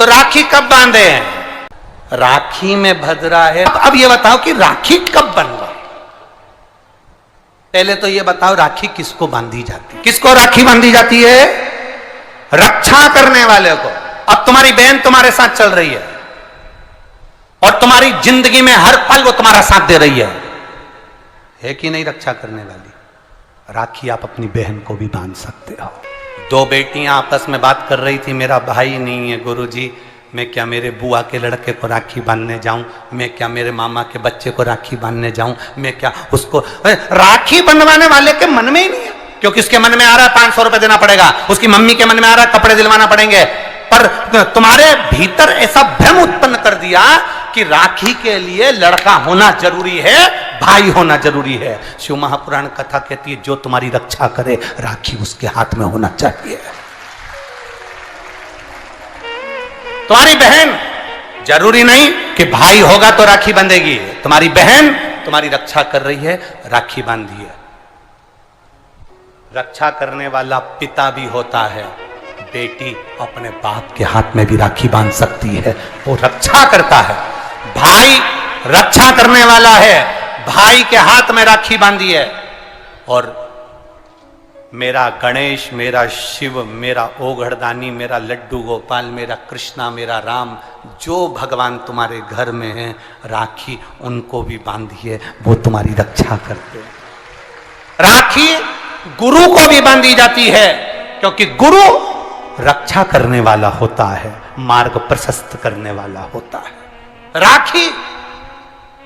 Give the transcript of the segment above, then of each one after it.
तो राखी कब बांधे हैं? राखी में भद्रा है। अब ये बताओ कि राखी कब बन गई? पहले तो ये बताओ राखी किसको बांधी जाती है? किसको राखी बांधी जाती है? रक्षा करने वाले को। अब तुम्हारी बहन तुम्हारे साथ चल रही है और तुम्हारी जिंदगी में हर पल वो तुम्हारा साथ दे रही है कि नहीं? रक्षा करने वाली राखी आप अपनी बहन को भी बांध सकते हो। दो बेटियां आपस में बात कर रही थी, मेरा भाई नहीं है गुरुजी, मैं क्या मेरे बुआ के लड़के को राखी बांधने जाऊं? मैं क्या मेरे मामा के बच्चे को राखी बांधने जाऊं? मैं क्या उसको? राखी बंधवाने वाले के मन में ही नहीं है, क्योंकि उसके मन में आ रहा है 500 रुपए देना पड़ेगा, उसकी मम्मी के मन में आ रहा है कपड़े दिलवाना पड़ेंगे। पर तुम्हारे भीतर ऐसा भ्रम उत्पन्न कर दिया कि राखी के लिए लड़का होना जरूरी है, भाई होना जरूरी है। शिव महापुराण कथा कहती है जो तुम्हारी रक्षा करे राखी उसके हाथ में होना चाहिए। तुम्हारी बहन जरूरी नहीं कि भाई होगा तो राखी बंधेगी। तुम्हारी बहन तुम्हारी रक्षा कर रही है, राखी बांधिए। रक्षा करने वाला पिता भी होता है, बेटी अपने बाप के हाथ में भी राखी बांध सकती है, वो रक्षा करता है। भाई रक्षा करने वाला है, भाई के हाथ में राखी बांधी है। और मेरा गणेश, मेरा शिव, मेरा ओघड़दानी, मेरा लड्डू गोपाल, मेरा कृष्णा, मेरा राम, जो भगवान तुम्हारे घर में है राखी उनको भी बांधिए, वो तुम्हारी रक्षा करते हैं। राखी गुरु को भी बांधी जाती है, क्योंकि गुरु रक्षा करने वाला होता है, मार्ग प्रशस्त करने वाला होता है। राखी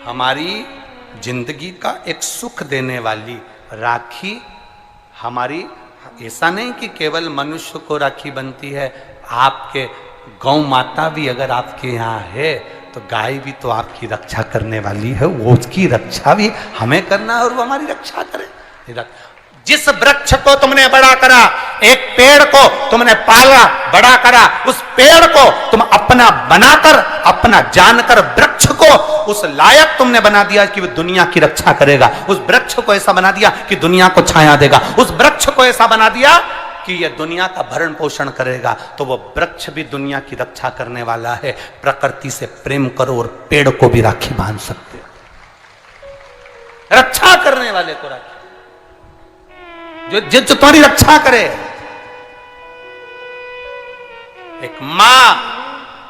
हमारी जिंदगी का एक सुख देने वाली, राखी हमारी, ऐसा नहीं कि केवल मनुष्य को राखी बनती है, आपके गौ माता भी अगर आपके यहाँ है तो गाय भी तो आपकी रक्षा करने वाली है, वो उसकी रक्षा भी हमें करना है और वो हमारी रक्षा करे। जिस वृक्ष को तुमने बड़ा करा, एक पेड़ को तुमने पाला बड़ा करा, उस पेड़ को तुम अपना बनाकर, अपना जानकर वृक्ष को उस लायक तुमने बना दिया कि वो दुनिया की रक्षा करेगा। उस वृक्ष को ऐसा बना दिया कि दुनिया को छाया देगा। उस वृक्ष को ऐसा बना दिया कि यह दुनिया का भरण पोषण करेगा। तो वो वृक्ष भी दुनिया की रक्षा करने वाला है। प्रकृति से प्रेम करो और पेड़ को भी राखी बांध सकते हो। रक्षा करने वाले को राखी, जो तुम्हारी रक्षा करे। एक मां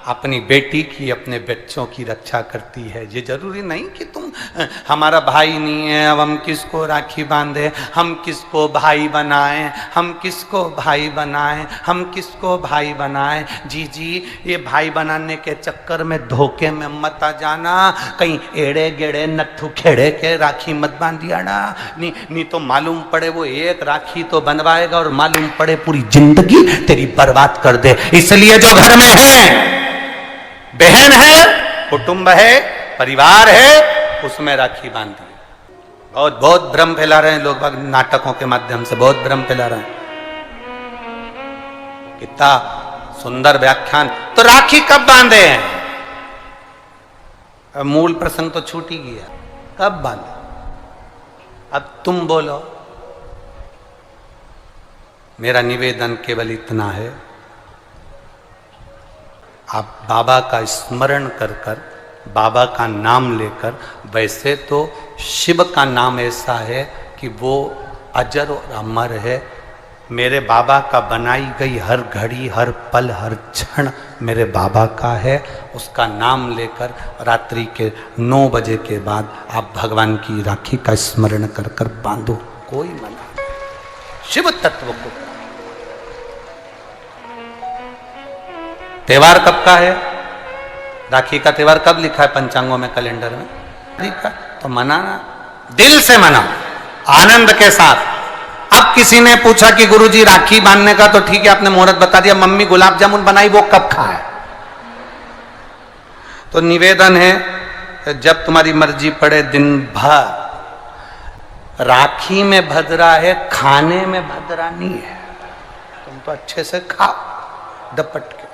अपनी बेटी की, अपने बच्चों की रक्षा करती है। ये जरूरी नहीं कि तुम, हमारा भाई नहीं है अब हम किसको राखी बांधे, हम किसको भाई बनाएं, हम किसको भाई बनाएं, हम किसको भाई बनाएं। जी ये भाई बनाने के चक्कर में धोखे में मत आ जाना, कहीं एड़े गेड़े नट्ठू खेड़े के राखी मत बांधिया ना। नहीं तो मालूम पड़े वो एक राखी तो बनवाएगा और मालूम पड़े पूरी जिंदगी तेरी बर्बाद कर दे। इसलिए जो घर में है, बहन है, कुटुंब है, परिवार है, उसमें राखी बांधी। बहुत भ्रम फैला रहे हैं लोग, नाटकों के माध्यम से बहुत भ्रम फैला रहे हैं। कितना सुंदर व्याख्यान। तो राखी कब बांधे हैं? अब मूल प्रसंग तो छूट ही गया, कब बांधे? अब तुम बोलो। मेरा निवेदन केवल इतना है, आप बाबा का स्मरण कर कर, बाबा का नाम लेकर, वैसे तो शिव का नाम ऐसा है कि वो अजर और अमर है। मेरे बाबा का बनाई गई हर घड़ी, हर पल, हर क्षण मेरे बाबा का है। उसका नाम लेकर रात्रि के 9 बजे के बाद आप भगवान की राखी का स्मरण कर कर बांधो, कोई मना नहीं। शिव तत्व को। त्योहार कब का है? राखी का त्योहार कब लिखा है पंचांगों में, कैलेंडर में? लिखा तो मनाना, दिल से मना, आनंद के साथ। अब किसी ने पूछा कि गुरुजी राखी बांधने का तो ठीक है, आपने मुहूर्त बता दिया, मम्मी गुलाब जामुन बनाई, वो कब खाए? तो निवेदन है, जब तुम्हारी मर्जी पड़े दिन भर। राखी में भद्रा है, खाने में भद्रा नहीं है। तुम तो अच्छे से खाओ डपट के,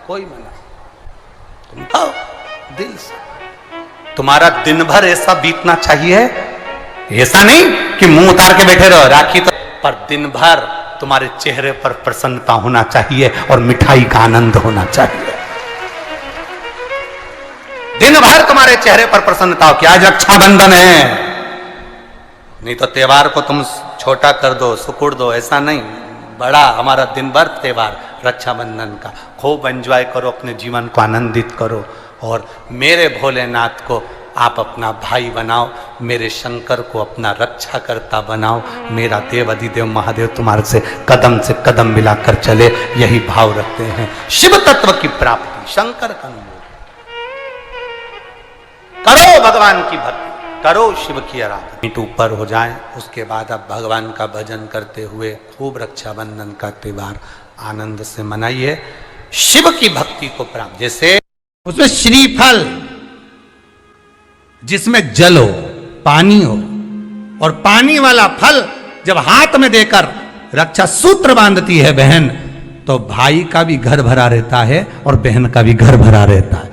कोई मना, तुम खाओ दिल से। तुम्हारा दिन भर ऐसा बीतना चाहिए, ऐसा नहीं कि मुंह उतार के बैठे रहो राखी तो, पर दिन भर तुम्हारे चेहरे पर प्रसन्नता होना चाहिए और मिठाई का आनंद होना चाहिए। दिन भर तुम्हारे चेहरे पर प्रसन्नता हो कि आज रक्षाबंधन है। नहीं तो त्योहार को तुम छोटा कर दो, सुकुड़ दो, ऐसा नहीं। बड़ा हमारा दिन भर त्योहार रक्षाबंधन का, खूब एंजॉय करो, अपने जीवन को आनंदित करो। और मेरे भोलेनाथ को आप अपना भाई बनाओ, मेरे शंकर को अपना रक्षा करता बनाओ। मेरा देव अधिदेव महादेव तुम्हारे से कदम मिलाकर चले, यही भाव रखते हैं। शिव तत्व की प्राप्ति, शंकर का अनुभव करो, भगवान की भक्ति करो, शिव की आराधना। मीट ऊपर हो जाए, उसके बाद आप भगवान का भजन करते हुए खूब रक्षाबंधन का त्योहार आनंद से मनाइए। शिव की भक्ति को प्राप्त, जैसे उसमें श्रीफल, जिसमें जल हो, पानी हो, और पानी वाला फल जब हाथ में देकर रक्षा सूत्र बांधती है बहन, तो भाई का भी घर भरा रहता है और बहन का भी घर भरा रहता है।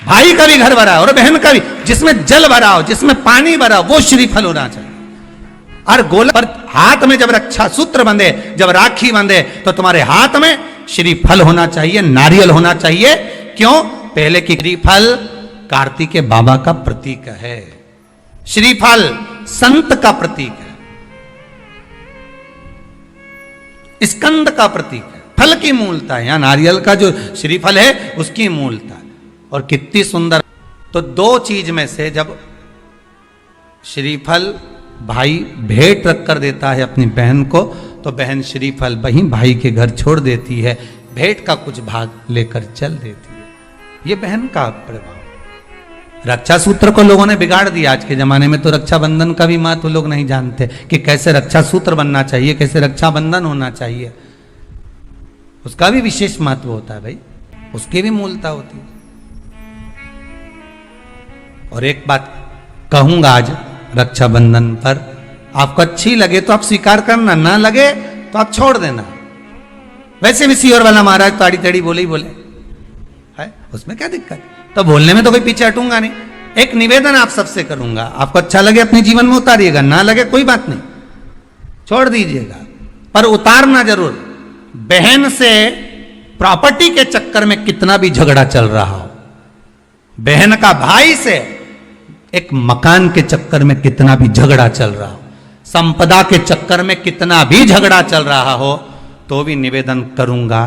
भाई का भी घर भरा और बहन का भी। जिसमें जल भरा हो, जिसमें पानी भरा, वो श्रीफल होना चाहिए। और गोला पर हाथ में जब रक्षा सूत्र बंधे, जब राखी बंधे, तो तुम्हारे हाथ में श्रीफल होना चाहिए, नारियल होना चाहिए। क्यों? पहले की श्रीफल कार्तिकेय बाबा का प्रतीक है, श्रीफल संत का प्रतीक है, स्कंद का प्रतीक है। फल की मूलता है, यहां नारियल का जो श्रीफल है उसकी मूलता है। और कितनी सुंदर। तो दो चीज में से जब श्रीफल भाई भेंट रख कर देता है अपनी बहन को, तो बहन श्रीफल वहीं भाई के घर छोड़ देती है, भेंट का कुछ भाग लेकर चल देती है। ये बहन का प्रभाव। रक्षा सूत्र को लोगों ने बिगाड़ दिया। आज के जमाने में तो रक्षाबंधन का भी महत्व लोग नहीं जानते कि कैसे रक्षा सूत्र बनना चाहिए, कैसे रक्षाबंधन होना चाहिए। उसका भी विशेष महत्व होता है भाई, उसकी भी मूलता होती है। और एक बात कहूंगा आज रक्षाबंधन पर, आपको अच्छी लगे तो आप स्वीकार करना, ना लगे तो आप छोड़ देना। वैसे भी सीहोर वाला महाराज ताड़ी तड़ी बोले ही बोले है, उसमें क्या दिक्कत? तो बोलने में तो कोई पीछे हटूंगा नहीं। एक निवेदन आप सबसे करूंगा, आपको अच्छा लगे अपने जीवन में उतारिएगा, ना लगे कोई बात नहीं, छोड़ दीजिएगा, पर उतारना जरूर। बहन से प्रॉपर्टी के चक्कर में कितना भी झगड़ा चल रहा हो, बहन का भाई से एक मकान के चक्कर में कितना भी झगड़ा चल रहा हो, संपदा के चक्कर में कितना भी झगड़ा चल रहा हो, तो भी निवेदन करूंगा,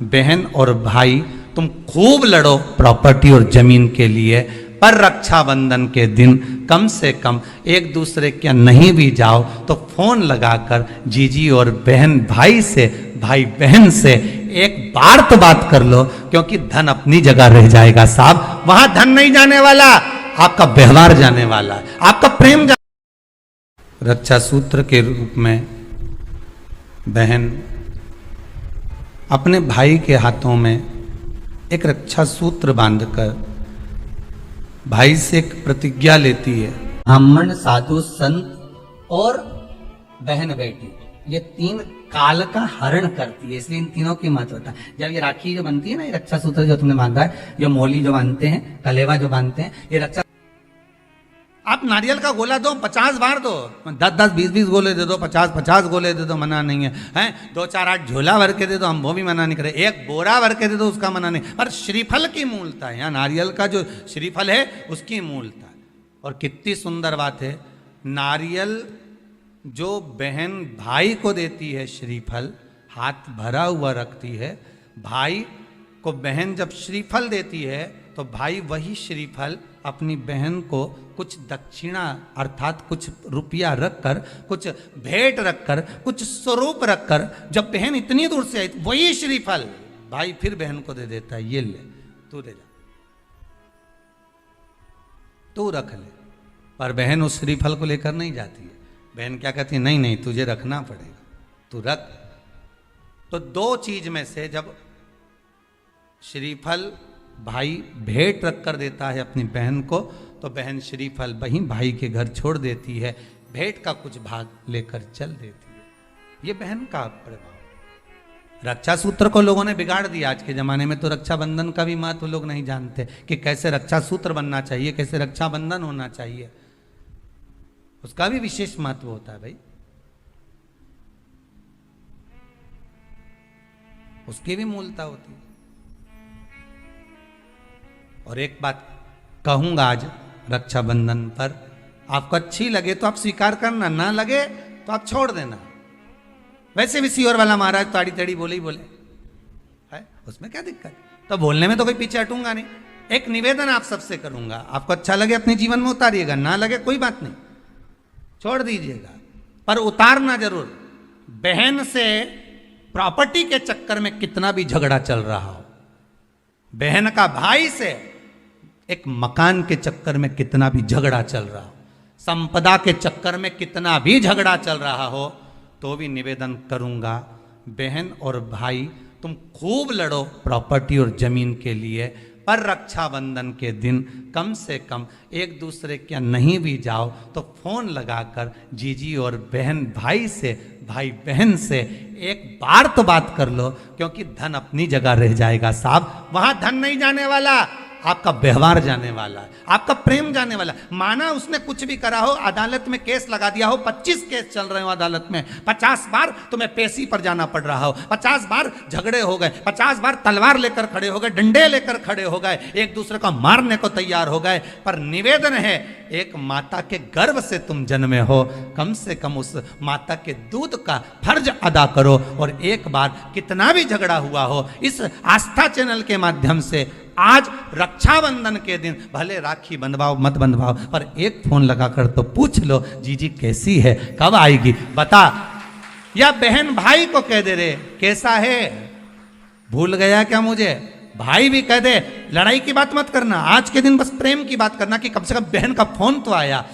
बहन और भाई तुम खूब लड़ो प्रॉपर्टी और जमीन के लिए, पर रक्षाबंधन के दिन कम से कम एक दूसरे के नहीं भी जाओ तो फोन लगाकर जीजी और बहन भाई से, भाई बहन से एक बार तो बात कर लो, क्योंकि धन अपनी जगह रह जाएगा साहब। वहां धन नहीं जाने वाला, आपका व्यवहार जाने वाला है, आपका प्रेम रक्षा सूत्र के रूप में बहन अपने भाई के हाथों में एक रक्षा सूत्र बांधकर भाई से एक प्रतिज्ञा लेती है। ब्राह्मण, साधु, संत और बहन बेटी, ये तीन काल का हरण करती है, इसलिए इन तीनों की महत्वता। जब ये राखी जो बनती है ना, ये रक्षा सूत्र जो तुमने बांधा है, ये मोली जो बांधते हैं, कलेवा जो बांधते हैं, ये रक्षा। आप नारियल का गोला दो, 50 बार दो, 10-10, 20-20 गोले दे दो, 50-50 गोले दे दो, मना नहीं है, हैं? 2-4-8 झोला भर के दे दो, हम वो भी मना नहीं करे। एक बोरा भर के दे दो, उसका मना नहीं। पर श्रीफल की मूलता है, यहाँ नारियल का जो श्रीफल है उसकी मूलता है। और कितनी सुंदर बात है, नारियल जो बहन भाई को देती है, श्रीफल हाथ भरा हुआ रखती है, भाई को बहन जब श्रीफल देती है तो भाई वही श्रीफल अपनी बहन को कुछ दक्षिणा अर्थात कुछ रुपया रखकर, कुछ भेंट रखकर, कुछ स्वरूप रखकर, जब बहन इतनी दूर से आई वही श्रीफल भाई फिर बहन को दे देता है, ये ले, तू ले जा, तू रख ले। पर बहन उस श्रीफल को लेकर नहीं जाती है। बहन क्या कहती है, नहीं नहीं तुझे रखना पड़ेगा, तू रख। तो दो चीज में से जब श्रीफल भाई भेंट रख कर देता है अपनी बहन को, तो बहन श्रीफल वहीं भाई के घर छोड़ देती है, भेंट का कुछ भाग लेकर चल देती है। ये बहन का प्रभाव। रक्षा सूत्र को लोगों ने बिगाड़ दिया। आज के जमाने में तो रक्षाबंधन का भी महत्व लोग नहीं जानते कि कैसे रक्षा सूत्र बनना चाहिए, कैसे रक्षाबंधन होना चाहिए। उसका भी विशेष महत्व होता है भाई, उसकी भी मूलता होती है। और एक बात कहूंगा आज रक्षाबंधन पर, आपको अच्छी लगे तो आप स्वीकार करना, ना लगे तो आप छोड़ देना। वैसे भी सीहोर वाला महाराज ताड़ी तड़ी बोले ही बोले है, उसमें क्या दिक्कत? तो बोलने में तो कोई पीछे हटूंगा नहीं। एक निवेदन आप सबसे करूंगा, आपको अच्छा लगे अपने जीवन में उतारिएगा, ना लगे कोई बात नहीं, छोड़ दीजिएगा, पर उतारना जरूर। बहन से प्रॉपर्टी के चक्कर में कितना भी झगड़ा चल रहा हो, बहन का भाई से एक मकान के चक्कर में कितना भी झगड़ा चल रहा हो, संपदा के चक्कर में कितना भी झगड़ा चल रहा हो, तो भी निवेदन करूंगा, बहन और भाई तुम खूब लड़ो प्रॉपर्टी और जमीन के लिए, पर रक्षाबंधन के दिन कम से कम एक दूसरे के नहीं भी जाओ तो फोन लगाकर जीजी और बहन भाई से, भाई बहन से एक बार तो बात कर लो, क्योंकि धन अपनी जगह रह जाएगा साहब, वहां धन नहीं जाने वाला, आपका व्यवहार जाने वाला है, आपका प्रेम जाने वाला। माना उसने कुछ भी करा हो, अदालत में केस लगा दिया हो, 25 केस चल रहे हो अदालत में, 50 बार तुम्हें पेशी पर जाना पड़ रहा हो, 50 बार झगड़े हो गए, 50 बार तलवार लेकर खड़े हो गए, डंडे लेकर खड़े हो गए, एक दूसरे को मारने को तैयार हो गए, पर निवेदन है एक माता के गर्भ से तुम जन्मे हो, कम से कम उस माता के दूध का फर्ज अदा करो। और एक बार कितना भी झगड़ा हुआ हो, इस आस्था चैनल के माध्यम से आज रक्षाबंधन के दिन भले राखी बंधवाओ मत बंधवाओ, पर एक फोन लगाकर तो पूछ लो जीजी कैसी है, कब आएगी बता, या बहन भाई को कह दे रे कैसा है, भूल गया क्या मुझे, भाई भी कह दे लड़ाई की बात मत करना, आज के दिन बस प्रेम की बात करना कि कम से कम बहन का फोन तो आया।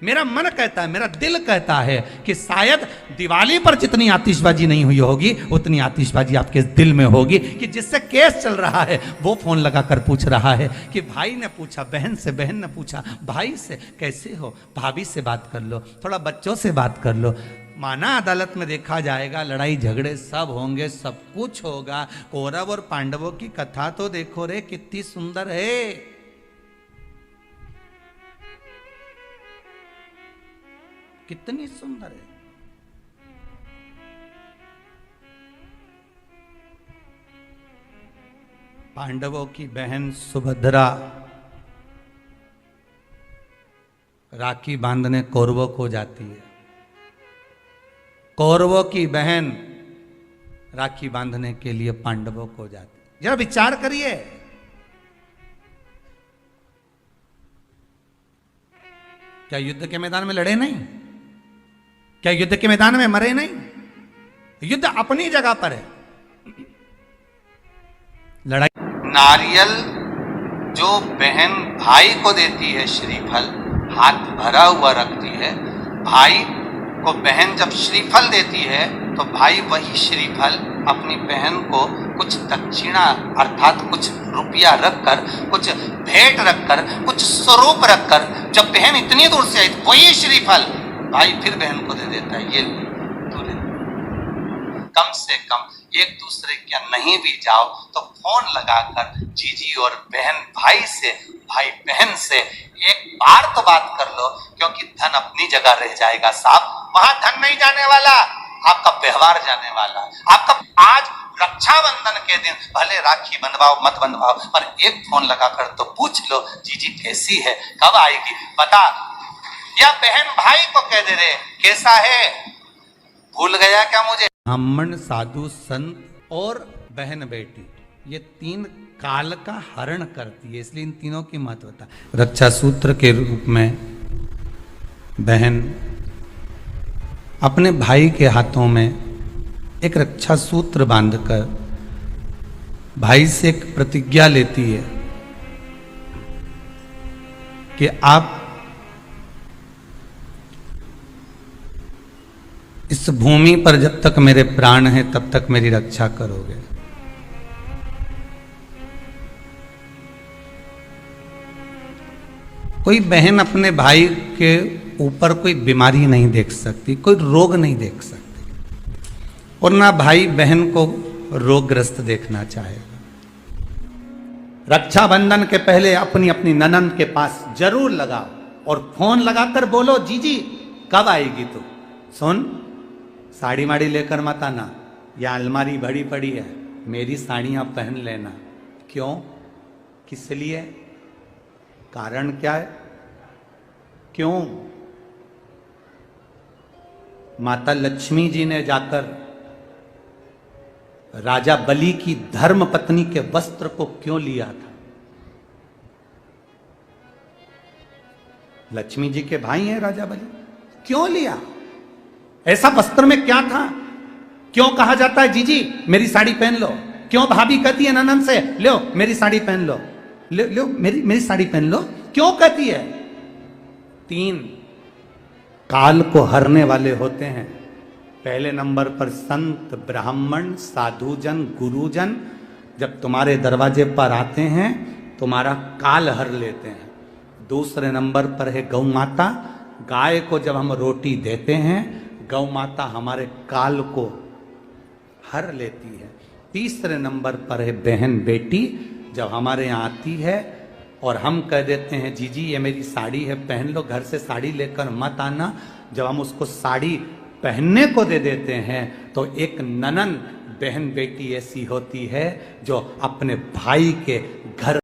मेरा मन कहता है, मेरा दिल कहता है कि शायद दिवाली पर जितनी आतिशबाजी नहीं हुई होगी उतनी आतिशबाजी आपके दिल में होगी, कि जिससे केस चल रहा है वो फोन लगाकर पूछ रहा है कि भाई ने पूछा बहन से, बहन ने पूछा भाई से कैसे हो, भाभी से बात कर लो, थोड़ा बच्चों से बात कर लो। माना अदालत में देखा जाएगा, लड़ाई झगड़े सब होंगे, सब कुछ होगा, कौरव और पांडवों की कथा तो देखो रे कितनी सुंदर है, कितनी सुंदर है। पांडवों की बहन सुभद्रा राखी बांधने कौरवों को जाती है, कौरवों की बहन राखी बांधने के लिए पांडवों को जाती है। जरा विचार करिए, क्या युद्ध के मैदान में लड़े नहीं, क्या युद्ध के मैदान में मरे नहीं, युद्ध अपनी जगह पर है। लड़ाई नारियल जो बहन भाई को देती है, श्रीफल हाथ भरा हुआ रखती है, भाई को बहन जब श्रीफल देती है तो भाई वही श्रीफल अपनी बहन को कुछ दक्षिणा अर्थात कुछ रुपया रखकर, कुछ भेंट रखकर, कुछ स्वरूप रखकर, जब बहन इतनी दूर से आई वही श्रीफल भाई फिर बहन को दे देता है, ये तू ले। कम से कम एक दूसरे के नहीं भी जाओ तो फोन लगाकर जीजी और बहन भाई से, भाई बहन से एक बार तो बात कर लो, क्योंकि धन अपनी जगह रह जाएगा साहब, वहां धन नहीं जाने वाला, आपका व्यवहार जाने वाला। आपका आज रक्षाबंधन के दिन भले राखी बंधवाओ मत बंधवाओ, पर एक फोन लगाकर तो पूछ लो जीजी कैसी है, कब आएगी बता, या बहन भाई को कह दे रे कैसा है, भूल गया क्या मुझे। ब्राह्मण साधु संत और बहन बेटी ये तीन काल का हरण करती है, इसलिए इन तीनों की महत्वता। रक्षा सूत्र के रूप में बहन अपने भाई के हाथों में एक रक्षा सूत्र बांधकर भाई से एक प्रतिज्ञा लेती है कि आप इस भूमि पर जब तक मेरे प्राण हैं तब तक मेरी रक्षा करोगे। कोई बहन अपने भाई के ऊपर कोई बीमारी नहीं देख सकती, कोई रोग नहीं देख सकती, और ना भाई बहन को रोगग्रस्त देखना चाहेगा। रक्षाबंधन के पहले अपनी अपनी ननंद के पास जरूर लगाओ और फोन लगाकर बोलो जीजी कब आएगी तू, सुन साड़ी माड़ी लेकर मत आना, या अलमारी भरी पड़ी है मेरी साड़ियाँ पहन लेना। क्यों, किस लिए, कारण क्या है? क्यों? माता लक्ष्मी जी ने जाकर राजा बलि की धर्म पत्नी के वस्त्र को क्यों लिया था? लक्ष्मी जी के भाई हैं राजा बलि, क्यों लिया? ऐसा वस्त्र में क्या था? क्यों कहा जाता है जीजी मेरी साड़ी पहन लो? क्यों भाभी कहती है ननद से लो मेरी साड़ी पहन लो, लो मेरी साड़ी पहन लो? क्यों कहती है? 3 काल को हरने वाले होते हैं। पहले नंबर पर संत, ब्राह्मण, साधुजन, गुरुजन जब तुम्हारे दरवाजे पर आते हैं तुम्हारा काल हर लेते हैं। दूसरे नंबर पर है गौ माता। गाय को जब हम रोटी देते हैं गौ माता हमारे काल को हर लेती है। तीसरे नंबर पर है बहन बेटी, जब हमारे यहाँ आती है और हम कह देते हैं जीजी ये मेरी साड़ी है पहन लो, घर से साड़ी लेकर मत आना, जब हम उसको साड़ी पहनने को दे देते हैं तो एक ननन बहन बेटी ऐसी होती है जो अपने भाई के घर